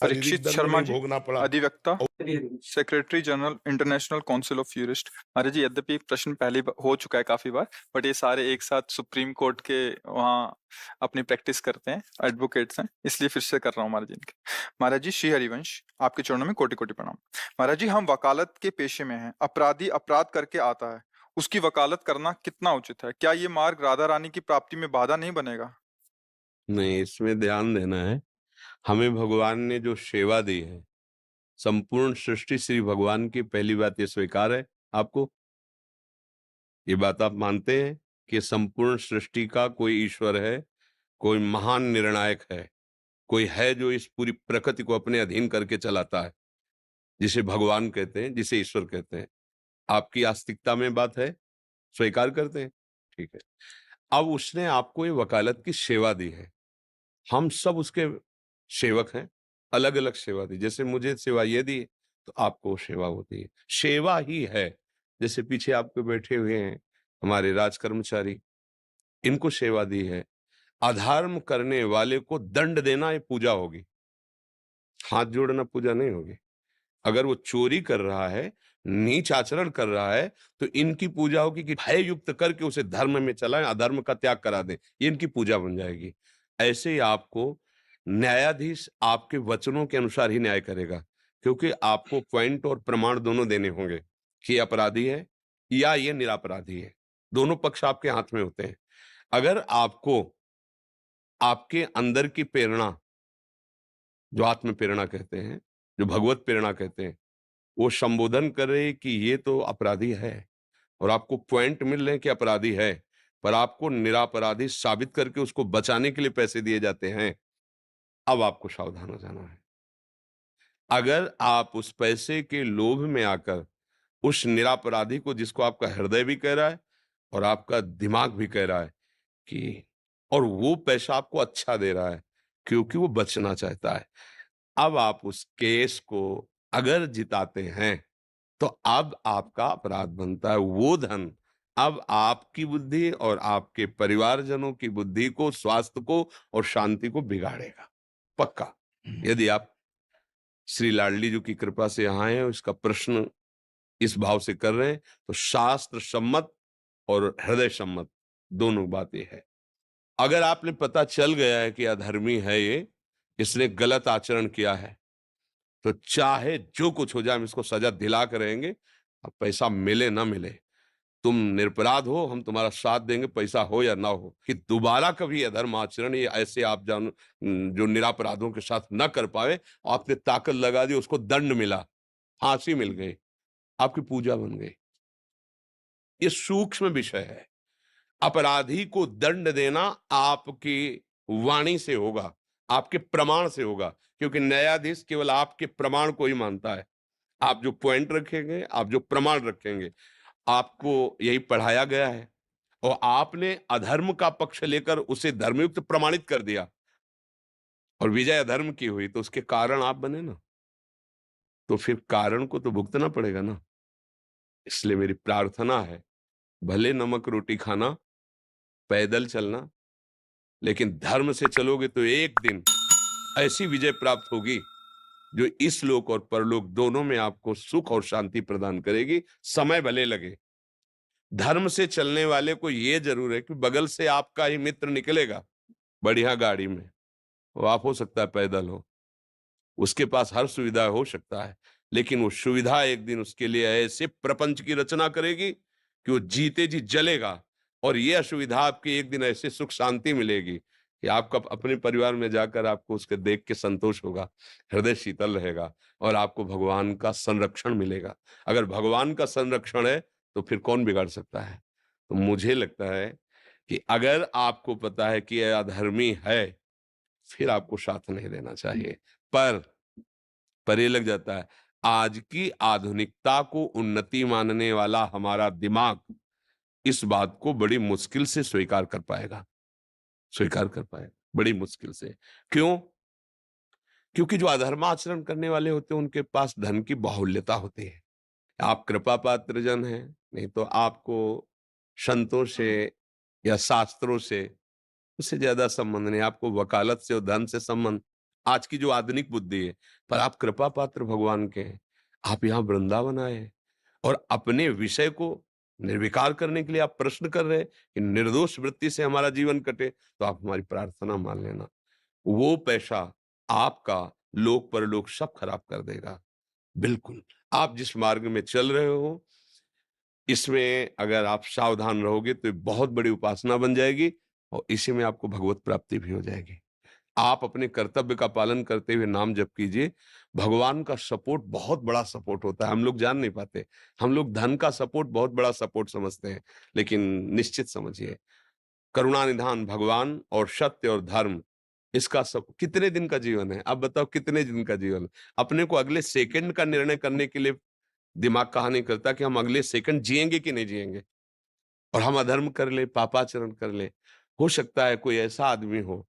परीक्षित शारीरिक दंड शर्मा नहीं जी, भोगना पड़ा। अधिवक्ता, secretary general international council of jurist. महाराज जी, यद्यपि प्रश्न पहले हो चुका है काफी बार, बट ये सारे एक साथ सुप्रीम कोर्ट के वहाँ अपनी प्रैक्टिस करते हैं, एडवोकेट्स हैं, इसलिए फिर से कर रहा हूँ महाराज जी इनके। महाराज जी, श्री हरिवंश, आपके चरणों में कोटि कोटि प्रणाम। महाराज जी, हम वकालत के पेशे में हैं, अपराधी अपराध करके आता है, उसकी वकालत करना कितना उचित है? क्या ये मार्ग राधा रानी की प्राप्ति में बाधा नहीं बनेगा? नहीं, इसमें ध्यान देना है। हमें भगवान ने जो सेवा दी है, संपूर्ण सृष्टि श्री भगवान की, पहली बात ये स्वीकार है आपको? ये बात आप मानते हैं कि संपूर्ण सृष्टि का कोई ईश्वर है, कोई महान निर्णायक है, कोई है जो इस पूरी प्रकृति को अपने अधीन करके चलाता है, जिसे भगवान कहते हैं, जिसे ईश्वर कहते हैं। आपकी आस्तिकता में बात है, स्वीकार करते हैं, ठीक है। अब उसने आपको ये वकालत की सेवा दी है, हम सब उसके सेवक हैं, अलग अलग सेवा दी। जैसे मुझे सेवा ये दी तो आपको सेवा होती है, सेवा ही है। जैसे पीछे आपके बैठे हुए हैं हमारे राज कर्मचारी, इनको सेवा दी है। अधर्म करने वाले को दंड देना ये पूजा होगी, हाथ जोड़ना पूजा नहीं होगी। अगर वो चोरी कर रहा है, नीच आचरण कर रहा है, तो इनकी पूजा होगी कि भय युक्त करके उसे धर्म में चलाएं, अधर्म का त्याग करा दें, ये इनकी पूजा बन जाएगी। ऐसे ही आपको न्यायाधीश आपके वचनों के अनुसार ही न्याय करेगा, क्योंकि आपको पॉइंट और प्रमाण दोनों देने होंगे कि ये अपराधी है या ये निरपराधी है। दोनों पक्ष आपके हाथ में होते हैं। अगर आपको आपके अंदर की प्रेरणा, जो आत्म प्रेरणा कहते हैं, जो भगवत प्रेरणा कहते हैं, वो संबोधन कर रही कि ये तो अपराधी है, और आपको पॉइंट मिल रहे हैं कि अपराधी है, पर आपको निरपराधी साबित करके उसको बचाने के लिए पैसे दिए जाते हैं, अब आपको सावधान हो जाना है। अगर आप उस पैसे के लोभ में आकर उस निरपराधी को, जिसको आपका हृदय भी कह रहा है और आपका दिमाग भी कह रहा है कि, और वो पैसा आपको अच्छा दे रहा है क्योंकि वो बचना चाहता है, अब आप उस केस को अगर जिताते हैं तो अब आपका अपराध बनता है। वो धन अब आपकी बुद्धि और आपके परिवारजनों की बुद्धि को, स्वास्थ्य को और शांति को बिगाड़ेगा, पक्का। यदि आप श्री लाडली जी की कृपा से यहाँ आए हैं, इसका प्रश्न इस भाव से कर रहे हैं, तो शास्त्र सम्मत और हृदय सम्मत दोनों बातें है। अगर आपने पता चल गया है कि अधर्मी है ये, इसने गलत आचरण किया है, तो चाहे जो कुछ हो जाए हम इसको सजा दिला कर रहेंगे। अब पैसा मिले ना मिले, तुम निरपराध हो, हम तुम्हारा साथ देंगे, पैसा हो या ना हो, कि दोबारा कभी अधर्म आचरण ये ऐसे आप जो निरपराधों के साथ न कर पाए। आपने ताकत लगा दी, उसको दंड मिला, फांसी मिल गई, आपकी पूजा बन गई। ये सूक्ष्म विषय है। अपराधी को दंड देना आपकी वाणी से होगा, आपके प्रमाण से होगा, क्योंकि न्यायाधीश केवल आपके प्रमाण को ही मानता है। आप जो पॉइंट रखेंगे, आप जो प्रमाण रखेंगे, आपको यही पढ़ाया गया है, और आपने अधर्म का पक्ष लेकर उसे धर्मयुक्त प्रमाणित कर दिया और विजय अधर्म की हुई, तो उसके कारण आप बने ना, तो फिर कारण को तो भुगतना पड़ेगा ना। इसलिए मेरी प्रार्थना है, भले नमक रोटी खाना, पैदल चलना, लेकिन धर्म से चलोगे तो एक दिन ऐसी विजय प्राप्त होगी जो इस लोक और परलोक दोनों में आपको सुख और शांति प्रदान करेगी। समय भले लगे, धर्म से चलने वाले को यह जरूर है कि बगल से आपका ही मित्र निकलेगा बढ़िया गाड़ी में, वो आप हो सकता है पैदल हो, उसके पास हर सुविधा हो सकता है, लेकिन वो सुविधा एक दिन उसके लिए ऐसे प्रपंच की रचना करेगी कि वो जीते जी जलेगा, और ये असुविधा आपकी एक दिन ऐसे सुख शांति मिलेगी कि आपका अपने परिवार में जाकर आपको उसके देख के संतोष होगा, हृदय शीतल रहेगा, और आपको भगवान का संरक्षण मिलेगा। अगर भगवान का संरक्षण है तो फिर कौन बिगाड़ सकता है? तो मुझे लगता है कि अगर आपको पता है कि यह अधर्मी है, फिर आपको साथ नहीं देना चाहिए। पर ये लग जाता है, आज की आधुनिकता को उन्नति मानने वाला हमारा दिमाग इस बात को बड़ी मुश्किल से स्वीकार कर पाएगा, स्वीकार कर पाएगा बड़ी मुश्किल से। क्यों? क्योंकि जो अधर्माचरण करने वाले होते हैं उनके पास धन की बाहुल्यता होती है। आप कृपा पात्र जन हैं, नहीं तो आपको संतों से या शास्त्रों से उससे ज्यादा संबंध नहीं, आपको वकालत से और धन से संबंध। आज की जो आधुनिक बुद्धि है, पर आप कृपा पात्र भगवान के हैं। आप यहाँ वृंदावन आए हैं और अपने विषय को निर्विकार करने के लिए आप प्रश्न कर रहे हैं कि निर्दोष वृत्ति से हमारा जीवन कटे, तो आप हमारी प्रार्थना मान लेना। वो पैसा आपका लोक परलोक सब खराब कर देगा। बिल्कुल, आप जिस मार्ग में चल रहे हो, इसमें अगर आप सावधान रहोगे तो ये बहुत बड़ी उपासना बन जाएगी और इसी में आपको भगवत प्राप्ति भी हो जाएगी। आप अपने कर्तव्य का पालन करते हुए नाम जप कीजिए। भगवान का सपोर्ट बहुत बड़ा सपोर्ट होता है, हम लोग जान नहीं पाते। हम लोग धन का सपोर्ट बहुत बड़ा सपोर्ट समझते हैं, लेकिन निश्चित समझिए, करुणानिधान भगवान और सत्य और धर्म, इसका सब कितने दिन का जीवन है? आप बताओ कितने दिन का जीवन है? अपने को अगले सेकंड का निर्णय करने के लिए दिमाग कहा नहीं करता कि हम अगले सेकंड जिएंगे कि नहीं जिएंगे, और हम अधर्म कर ले, पापाचरण कर ले। हो सकता है कोई ऐसा आदमी हो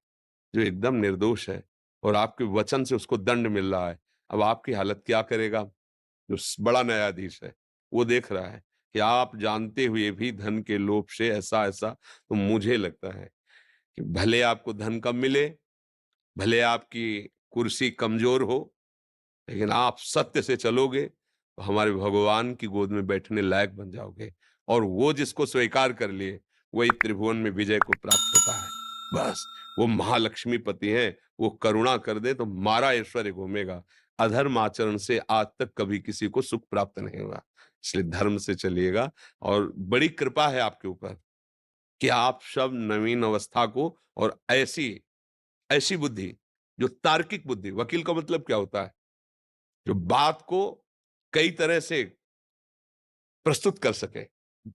जो एकदम निर्दोष है और आपके वचन से उसको दंड मिल रहा है। अब आपकी हालत क्या करेगा? जो बड़ा न्यायाधीश है, वो देख रहा है कि आप जानते हुए भी धन के लोभ से ऐसा ऐसा, तो मुझे लगता है कि भले आपको धन कम मिले, भले आपकी कुर्सी कमजोर हो, लेकिन आप सत्य से चलोगे तो हमारे भगवान की गोद में बैठने लायक बन जाओगे, और वो जिसको स्वीकार कर लिए वही त्रिभुवन में विजय को प्राप्त होता है। बस वो महालक्ष्मी पति हैं, वो करुणा कर दे तो मारा ऐश्वर्य घूमेगा। अधर्म आचरण से आज तक कभी किसी को सुख प्राप्त नहीं हुआ, इसलिए धर्म से चलिएगा। और बड़ी कृपा है आपके ऊपर कि आप सब नवीन अवस्था को और ऐसी ऐसी बुद्धि, जो तार्किक बुद्धि, वकील का मतलब क्या होता है? जो बात को कई तरह से प्रस्तुत कर सके,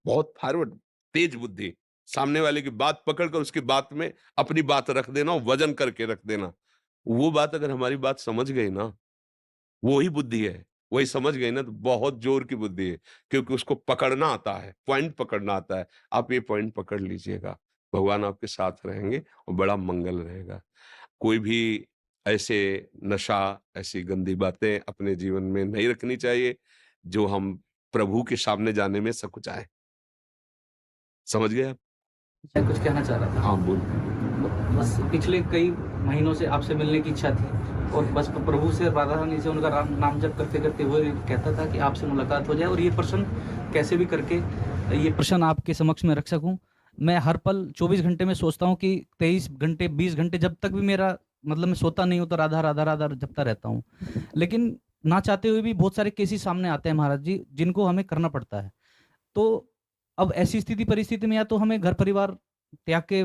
बहुत फॉरवर्ड, तेज बुद्धि, सामने वाले की बात पकड़कर उसकी बात में अपनी बात रख देना, वजन करके रख देना। वो बात अगर हमारी बात समझ गई ना, वो ही बुद्धि है, वही समझ गई ना, तो बहुत जोर की बुद्धि है, क्योंकि उसको पकड़ना आता है, पॉइंट पकड़ना आता है। आप ये पॉइंट पकड़ लीजिएगा, भगवान आपके साथ रहेंगे और बड़ा मंगल रहेगा। कोई भी ऐसे नशा, ऐसी गंदी बातें अपने जीवन में नहीं रखनी चाहिए, जो हम प्रभु के सामने जाने में सकुचाएँ। समझ गए आप? मैं कुछ कहना चाह रहा था। हाँ, बोल। बस पिछले कई महीनों से आपसे मिलने की इच्छा थी और बस प्रभु से, राधा रानी से उनका नाम जप करते-करते वो कहता था कि आपसे मुलाकात हो जाए और ये प्रश्न कैसे भी करके ये प्रश्न आपके समक्ष में रख सकूँ। मैं हर पल 24 घंटे में सोचता हूँ कि 23 घंटे, 20 घंटे जब तक भी मेरा मतलब मैं सोता नहीं हूँ तो राधा, राधा, राधा जपता रहता हूँ। लेकिन ना चाहते हुए भी बहुत सारे केसेस सामने आते हैं महाराज जी, जिनको हमें करना पड़ता है। तो अब ऐसी स्थिति परिस्थिति में या तो हमें घर परिवार त्याग के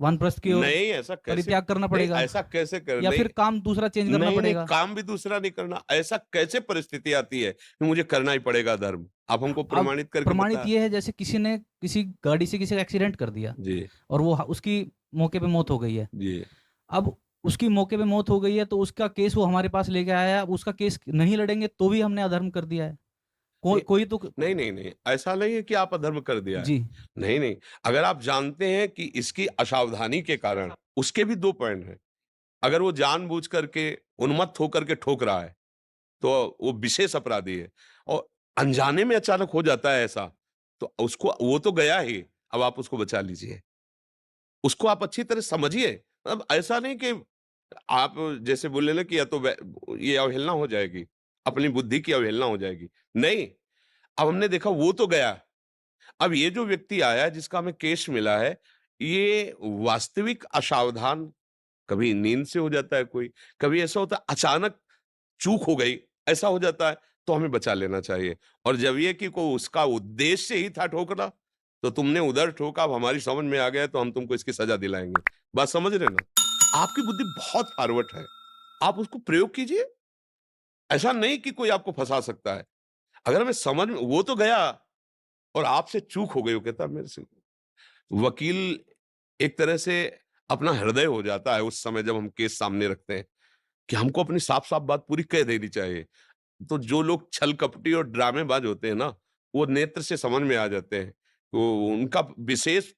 वानप्रस्थ की ओर नहीं, ऐसा कैसे, परित्याग करना नहीं, पड़ेगा ऐसा कैसे कर या नहीं, फिर काम दूसरा चेंज करना नहीं, नहीं, पड़ेगा। काम भी दूसरा नहीं करना। ऐसा कैसे परिस्थिति आती है कि मुझे करना ही पड़ेगा धर्म? आप हमको अब प्रमाणित करके प्रमाणित बता। ये है जैसे किसी ने किसी गाड़ी से किसी का एक्सीडेंट कर दिया जी, और वो उसकी मौके पे मौत हो गई है। जी। अब उसकी मौके पे मौत हो गई है तो उसका केस वो हमारे पास लेके आया है। अब उसका केस नहीं लड़ेंगे तो भी हमने अधर्म कर दिया है। नहीं, कोई तो नहीं, नहीं, नहीं, ऐसा नहीं है कि आप अधर्म कर दिया है। जी, नहीं, नहीं, अगर आप जानते हैं कि इसकी असावधानी के कारण, उसके भी 2 पॉइंट हैं। अगर वो जानबूझ करके, उन्मत्त होकर के ठोक रहा है, तो वो विशेष अपराधी है, और अनजाने में अचानक हो जाता है ऐसा, तो उसको, वो तो गया ही, अब आप उसको बचा लीजिए। उसको आप अच्छी तरह समझिए। मतलब ऐसा नहीं कि आप जैसे बोले ना कि या तो ये अवहेलना हो जाएगी, अपनी बुद्धि की अवहेलना हो जाएगी। नहीं, अब हमने देखा वो तो गया। अब ये जो व्यक्ति आया है जिसका हमें केस मिला है, ये वास्तविक असावधान, कभी नींद से हो जाता है कोई, कभी ऐसा होता है अचानक चूक हो गई, ऐसा हो जाता है, तो हमें बचा लेना चाहिए। और जब ये कि को उसका उद्देश्य ही था ठोकना, तो तुमने उधर ठोका, अब हमारी समझ में आ गया तो हम तुमको इसकी सजा दिलाएंगे। बात समझ रहे ना? आपकी बुद्धि बहुत फॉरवर्ड है, आप उसको प्रयोग कीजिए। ऐसा नहीं कि कोई आपको फंसा सकता है। अगर हमें समझ में, वो तो गया और आपसे चूक हो गई, वो कहता मेरे से। वकील एक तरह से अपना हृदय हो जाता है उस समय जब हम केस सामने रखते हैं, कि हमको अपनी साफ-साफ बात पूरी कह देनी चाहिए। तो जो लोग छल कपटी और ड्रामेबाज होते हैं ना, वो नेत्र से समझ में आ जाते हैं। तो उनका विशेष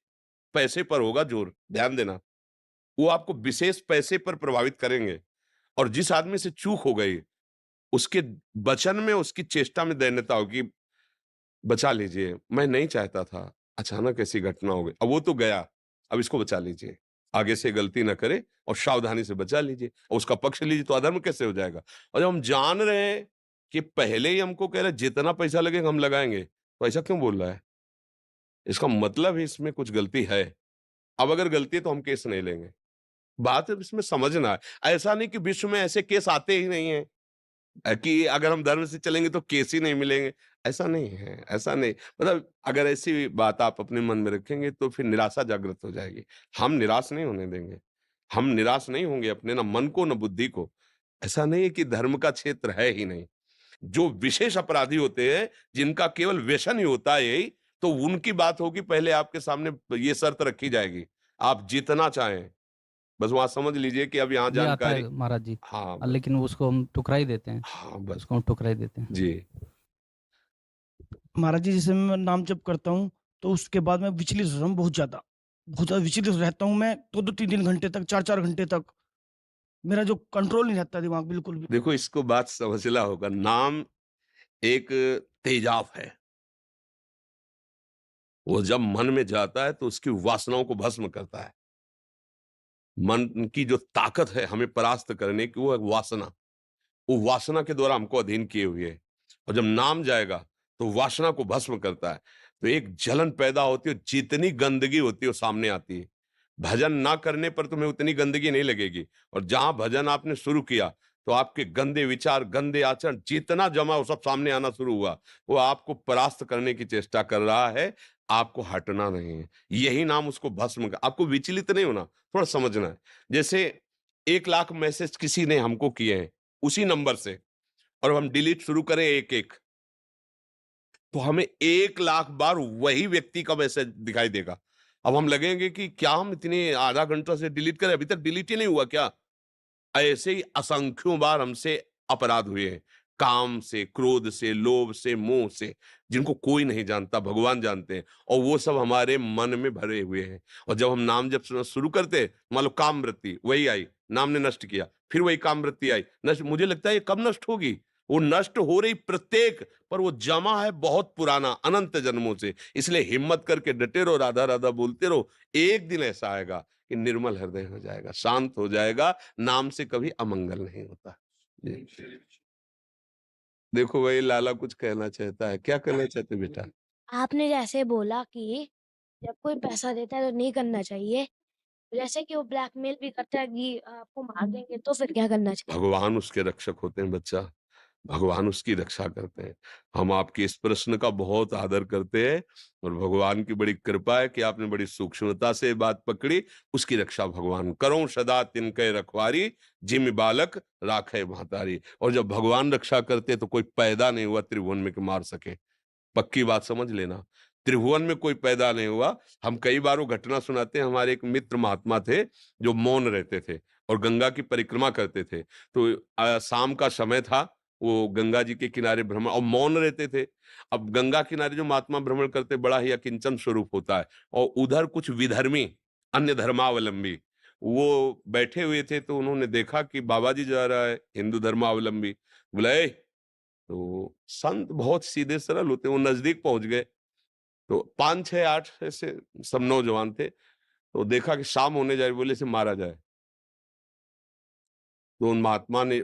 पैसे पर होगा जोर, ध्यान देना। वो आपको विशेष पैसे पर प्रभावित करेंगे, और जिस आदमी से चूक हो गई, उसके वचन में, उसकी चेष्टा में दैन्यता होगी, बचा लीजिए, मैं नहीं चाहता था, अचानक ऐसी घटना हो गई। अब वो तो गया, अब इसको बचा लीजिए। आगे से गलती ना करे और सावधानी से बचा लीजिए और उसका पक्ष लीजिए, तो अधर्म कैसे हो जाएगा? और जब हम जान रहे हैं कि पहले ही हमको कह रहा है जितना पैसा लगेगा हम लगाएंगे, तो ऐसा क्यों बोल रहा है? इसका मतलब है इसमें कुछ गलती है। अब अगर गलती है तो हम केस नहीं लेंगे। बात है इसमें समझना है। ऐसा नहीं कि विश्व में ऐसे केस आते ही नहीं है कि अगर हम धर्म से चलेंगे तो केस ही नहीं मिलेंगे। ऐसा नहीं है, ऐसा नहीं, मतलब अगर ऐसी बात आप अपने मन में रखेंगे तो फिर निराशा जागृत हो जाएगी। हम निराश नहीं होने देंगे। हम निराश नहीं होंगे अपने ना मन को ना बुद्धि को। ऐसा नहीं है कि धर्म का क्षेत्र है ही नहीं। जो विशेष अपराधी होते हैं, जिनका केवल व्यसन ही होता है यही, तो उनकी बात होगी, पहले आपके सामने ये शर्त रखी जाएगी, आप जितना चाहें। बस वहाँ समझ लीजिए कि अब यहाँ ये आता जानकारी। है महाराज जी, हाँ, लेकिन उसको हम ठुकरा ही देते हैं, हाँ, बस। उसको हम ठुकरा ही देते हैं। जी। महाराज जी, जैसे मैं नाम जप करता हूँ तो उसके बाद मैं विचलित रहता हूँ, बहुत ज़्यादा विचलित रहता हूँ मैं, 2-2 3-3 घंटे तक, 4-4 घंटे तक मेरा जो कंट्रोल नहीं रहता दिमाग बिल्कुल भी। देखो इसको बात समझना होगा, नाम एक तेजाब है। वो जब मन में जाता है तो उसकी वासनाओं को भस्म करता है। मन की जो ताकत है हमें परास्त करने की, वो है वासना। वो वासना के द्वारा हमको अधीन किए हुए है। और जब नाम जाएगा तो वासना को भस्म करता है। तो एक जलन पैदा होती है, जितनी गंदगी होती है वो सामने आती है। भजन ना करने पर तुम्हें उतनी गंदगी नहीं लगेगी, और जहां भजन आपने शुरू किया तो आपके गंदे विचार, गंदे आचरण जितना जमा वो सब सामने आना शुरू हुआ। वो आपको परास्त करने की चेष्टा कर रहा है, आपको हटना नहीं है। यही नाम उसको भस्म कर, आपको विचलित नहीं होना, थोड़ा समझना है। जैसे 1,00,000 मैसेज किसी ने हमको किए हैं उसी नंबर से, और हम डिलीट शुरू करें एक-एक, तो हमें 1,00,000 बार वही व्यक्ति का मैसेज दिखाई देगा। अब हम लगेंगे कि क्या हम इतने आधा घंटा से डिलीट करें, अभी तक डिलीट ही नहीं हुआ क्या? ऐसे ही असंख्यों बार हमसे अपराध हुए हैं। काम से, क्रोध से, लोभ से, मोह से, जिनको कोई नहीं जानता, भगवान जानते हैं, और वो सब हमारे मन में भरे हुए हैं। और जब हम नाम जब शुरू करते, मान लो काम वृत्ति वही आई, नाम ने नष्ट किया, फिर वही काम वृत्ति आई, नष्ट। मुझे लगता है ये कब नष्ट होगी? वो नष्ट हो रही प्रत्येक, पर वो जमा है बहुत पुराना, अनंत जन्मों से। इसलिए हिम्मत करके डटे रहो, राधा राधा बोलते रहो। एक दिन ऐसा आएगा कि निर्मल हृदय हो जाएगा, शांत हो जाएगा। नाम से कभी अमंगल नहीं होता। जी। देखो वही लाला कुछ कहना चाहता है, क्या कहना चाहते बेटा? आपने जैसे बोला कि जब कोई पैसा देता है तो नहीं करना चाहिए, जैसे कि वो ब्लैकमेल भी करता है कि आपको मार देंगे, तो फिर क्या करना चाहिए? भगवान उसके रक्षक होते हैं बच्चा, भगवान उसकी रक्षा करते हैं। हम आपके इस प्रश्न का बहुत आदर करते हैं, और भगवान की बड़ी कृपा है कि आपने बड़ी सूक्ष्मता से बात पकड़ी। उसकी रक्षा भगवान करो सदा तिनके रखवारी, जिम बालक राखे महतारी। और जब भगवान रक्षा करते तो कोई पैदा नहीं हुआ त्रिभुवन में कि मार सके। पक्की बात समझ लेना, त्रिभुवन में कोई पैदा नहीं हुआ। हम कई बार वो घटना सुनाते हैं, हमारे एक मित्र महात्मा थे जो मौन रहते थे और गंगा की परिक्रमा करते थे। तो शाम का समय था, वो गंगा जी के किनारे भ्रमण और मौन रहते थे। अब गंगा किनारे जो महात्मा भ्रमण करते, बड़ा ही अकिंचन स्वरूप होता है, और उधर कुछ विधर्मी, अन्य धर्मावलंबी वो बैठे हुए थे। तो उन्होंने देखा कि बाबा जी जा रहा है, हिंदू धर्मावलंबी। बोले, तो संत बहुत सीधे सरल होते, वो नजदीक पहुंच गए। तो 5 6 8 ऐसे सब नौजवान थे। तो देखा कि शाम होने जा रही, बोले इसे मारा जाए। तो उन महात्मा ने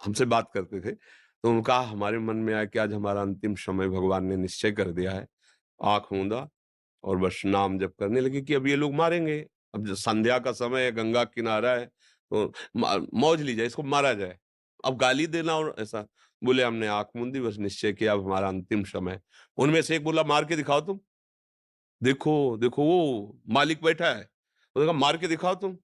हमसे बात करते थे, तो उन्होंने कहा हमारे मन में आया कि आज हमारा अंतिम समय भगवान ने निश्चय कर दिया है। आंख मूंदा और बस नाम जप करने लगे कि अब ये लोग मारेंगे। अब जो संध्या का समय है, गंगा किनारा है, तो मौज ली जाए, इसको मारा जाए। अब गाली देना और ऐसा। बोले हमने आंख मूंदी, बस निश्चय किया अब हमारा अंतिम समय। उनमें से एक बोला मार के दिखाओ तुम। देखो देखो वो मालिक बैठा है, उसने कहा मार के दिखाओ तुम।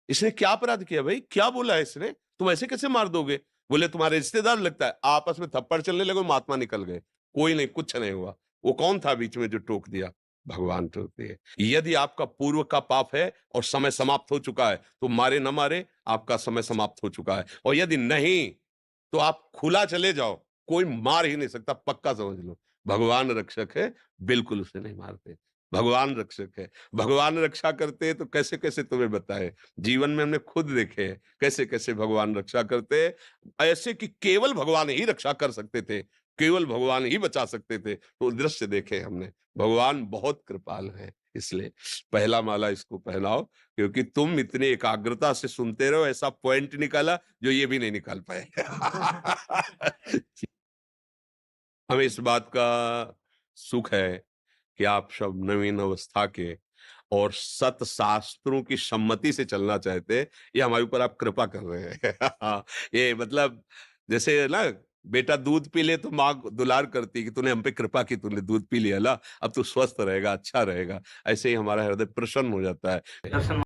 इसने क्या अपराध किया भाई, क्या बोला है इसने, तुम ऐसे कैसे मार दोगे? बोले तुम्हारे रिश्तेदार लगता है। आपस में थप्पड़ चलने लगे, महात्मा निकल गए। कोई नहीं, कुछ नहीं हुआ। वो कौन था बीच में जो टोक दिया? भगवान टोकते हैं। यदि आपका पूर्व का पाप है और समय समाप्त हो चुका है, तो मारे न मारे आपका समय समाप्त हो चुका है। और यदि नहीं, तो आप खुला चले जाओ, कोई मार ही नहीं सकता, पक्का समझ लो। भगवान रक्षक है, बिल्कुल उसे नहीं मारते। भगवान रक्षक है, भगवान रक्षा करते हैं। तो कैसे कैसे तुम्हें बताए, जीवन में हमने खुद देखे हैं कैसे कैसे भगवान रक्षा करते हैं। ऐसे कि केवल भगवान ही रक्षा कर सकते थे, केवल भगवान ही बचा सकते थे। तो दृश्य देखे हमने, भगवान बहुत कृपाल है। इसलिए पहला माला इसको पहनाओ, क्योंकि तुम इतनी एकाग्रता से सुनते रहो, ऐसा पॉइंट निकाला जो ये भी नहीं निकाल पाए। हमें इस बात का सुख है कि आप सब नवीन अवस्था के और सत शास्त्रों की सम्मति से चलना चाहते हैं। ये हमारे ऊपर आप कृपा कर रहे हैं। ये मतलब जैसे ना बेटा दूध पी ले तो माँ दुलार करती है कि तूने हम पे कृपा की, तूने दूध पी लिया ला, अब तू स्वस्थ रहेगा, अच्छा रहेगा। ऐसे ही हमारा हृदय प्रसन्न हो जाता है। दर्शन